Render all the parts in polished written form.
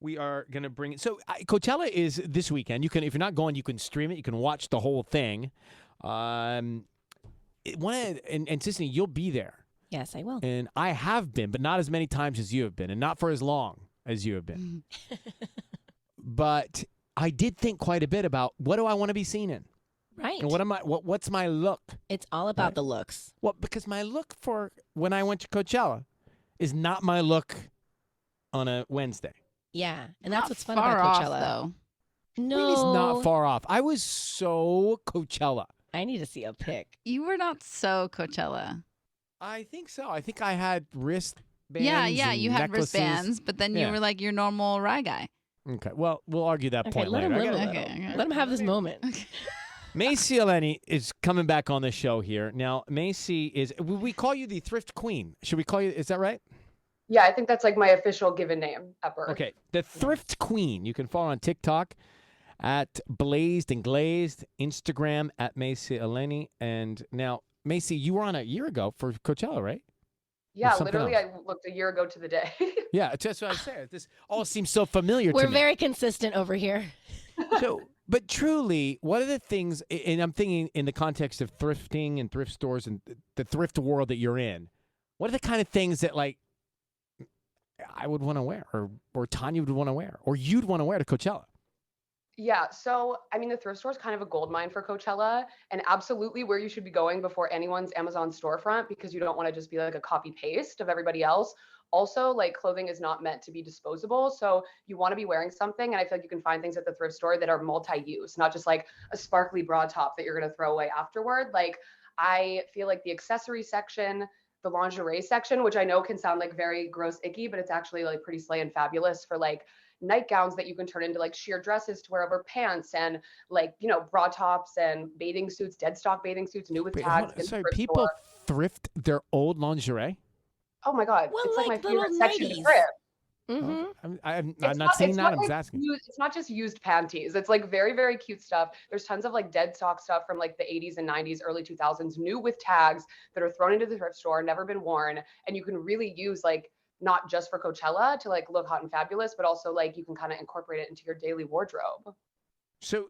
we are going to bring it. So Coachella is this weekend. You can, if you're not going, you can stream it. You can watch the whole thing. And Sissany, you'll be there. Yes, I will. And I have been, but not as many times as you have been, and not for as long as you have been. But I did think quite a bit about what do I want to be seen in? Right. And what's my look? It's all about the looks. Well, because my look for when I went to Coachella is not my look on a Wednesday. Yeah, and that's what's fun far about off, Coachella. though. No. It's not far off. I was so Coachella. I need to see a pic. You were not so Coachella. I think so. I think I had wristbands. Yeah, and you had necklaces. wristbands, but then you were like your normal rye guy. Okay, well, we'll argue that point let later. him let him have this moment. Macy Eleni is coming back on the show here. Now, Macy is, we call you the Thrift Queen. Should we call you, is that right? Yeah, I think that's like my official given name at birth. Okay, the Thrift Queen. You can follow on TikTok at Blazed and Glazed, Instagram at Macy Eleni. And now, Macy, you were on a year ago for Coachella, right? Yeah, literally, I looked a year ago to the day. Yeah, that's what I said. This all seems so familiar to me. We're very consistent over here. So, but truly, what are the things, and I'm thinking in the context of thrifting and thrift stores and the thrift world that you're in, what are the kind of things that, like, I would want to wear, or Tanya would want to wear, or you'd want to wear to Coachella? Yeah, so I mean, the thrift store is kind of a gold mine for Coachella, and absolutely where you should be going before anyone's Amazon storefront, because you don't want to just be like a copy paste of everybody else. Also, like, clothing is not meant to be disposable, so you want to be wearing something, and I feel like you can find things at the thrift store that are multi-use, not just like a sparkly bra top that you're going to throw away afterward. Like, I feel like the accessory section, the lingerie section, which I know can sound like very gross, icky, but it's actually like pretty slay and fabulous for like nightgowns that you can turn into like sheer dresses to wear over pants, and like, you know, bra tops and bathing suits, dead stock bathing suits, new with tags. Sorry, people thrift their old lingerie? Oh my God. Well, it's like my favorite 90s. section of thrift. Mm-hmm. I'm not saying that. I'm just asking. It's not just used panties. It's like very, very cute stuff. There's tons of like dead stock stuff from like the 80s and 90s, early 2000s, new with tags that are thrown into the thrift store, never been worn. And you can really use, like, not just for Coachella to like look hot and fabulous, but also like you can kind of incorporate it into your daily wardrobe. So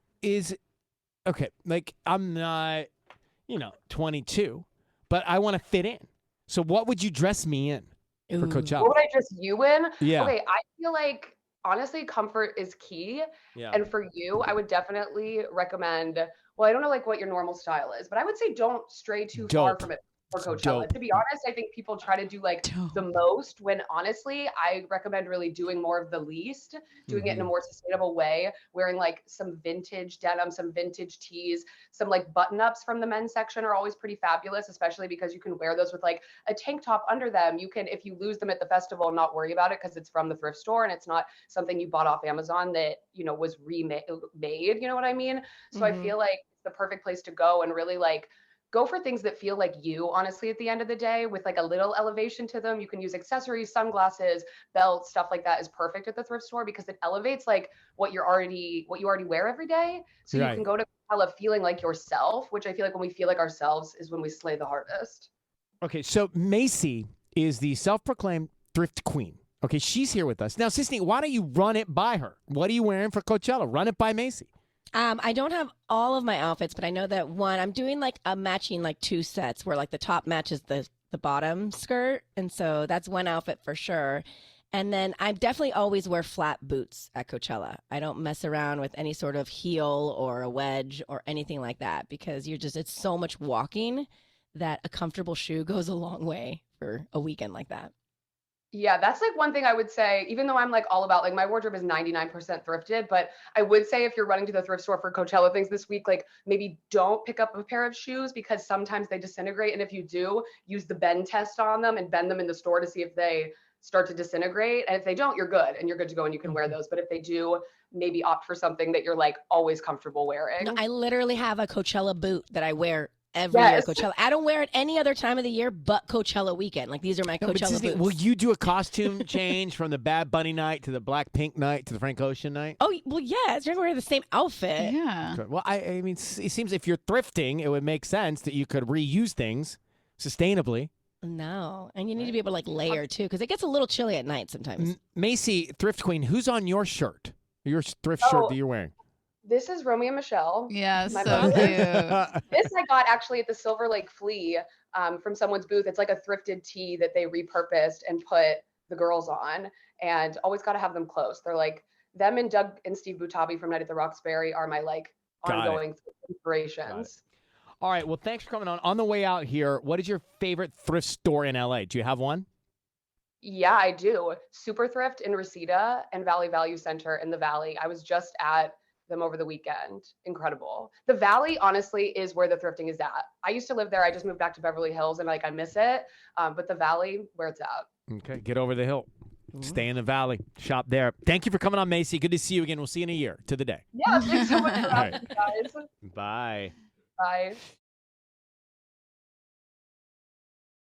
okay, like, I'm not, 22, but I want to fit in. So what would you dress me in for Coachella? What would I dress you in? Yeah. Okay, I feel like honestly comfort is key. Yeah. And for you, I would definitely recommend, well, I don't know like what your normal style is, but I would say don't stray too far from it for Coachella. To be honest, I think people try to do like the most, when honestly, I recommend really doing more of the least, doing it in a more sustainable way, wearing like some vintage denim, some vintage tees, some like button ups from the men's section are always pretty fabulous, especially because you can wear those with like a tank top under them. You can, if you lose them at the festival, not worry about it because it's from the thrift store and it's not something you bought off Amazon that, was remade, you know what I mean? So I feel like it's the perfect place to go and really like go for things that feel like you, honestly, at the end of the day, with like a little elevation to them. You can use accessories, sunglasses, belts, stuff like that is perfect at the thrift store because it elevates like what you already wear every day. So you can go to Coachella feeling like yourself, which I feel like when we feel like ourselves is when we slay the hardest. Okay, so Macy is the self-proclaimed thrift queen. Okay, she's here with us. Now, Sissany, why don't you run it by her? What are you wearing for Coachella? Run it by Macy. I don't have all of my outfits, but I know that I'm doing like a matching like two sets where like the top matches the bottom skirt. And so that's one outfit for sure. And then I definitely always wear flat boots at Coachella. I don't mess around with any sort of heel or a wedge or anything like that because it's so much walking that a comfortable shoe goes a long way for a weekend like that. Yeah, that's like one thing I would say, even though I'm like all about like my wardrobe is 99% thrifted, but I would say if you're running to the thrift store for Coachella things this week, like maybe don't pick up a pair of shoes because sometimes they disintegrate. And if you do, use the bend test on them and bend them in the store to see if they start to disintegrate. And if they don't, you're good and you're good to go and you can wear those. But if they do, maybe opt for something that you're like always comfortable wearing. No, I literally have a Coachella boot that I wear every year Coachella. I don't wear it any other time of the year but Coachella weekend. Like these are my Coachella boots. Will you do a costume change from the Bad Bunny night to the Black Pink night to the Frank Ocean night? Oh, well, yes. You're going to wear the same outfit. Yeah. Well, I mean, it seems if you're thrifting, it would make sense that you could reuse things sustainably. No, and you need to be able to like layer too, because it gets a little chilly at night sometimes. Macy, Thrift Queen, who's on your shirt? Your thrift shirt that you're wearing? This is Romeo and Michelle. Yeah, my so mom. cute. This I got actually at the Silver Lake Flea from someone's booth. It's like a thrifted tee that they repurposed and put the girls on, and always got to have them close. They're like them and Doug and Steve Butabi from Night at the Roxbury are my like ongoing inspirations. All right. Well, thanks for coming on. On the way out here, what is your favorite thrift store in LA? Do you have one? Yeah, I do. Super Thrift in Reseda and Valley Value Center in the Valley. I was just at them over the weekend. Incredible. The Valley, honestly, is where the thrifting is at. I used to live there. I just moved back to Beverly Hills and like I miss it. But the Valley, where it's at. Okay. Get over the hill. Stay in the Valley. Shop there. Thank you for coming on, Macy. Good to see you again. We'll see you in a year to the day. Yeah, thanks so much for having me, guys. Bye. Bye.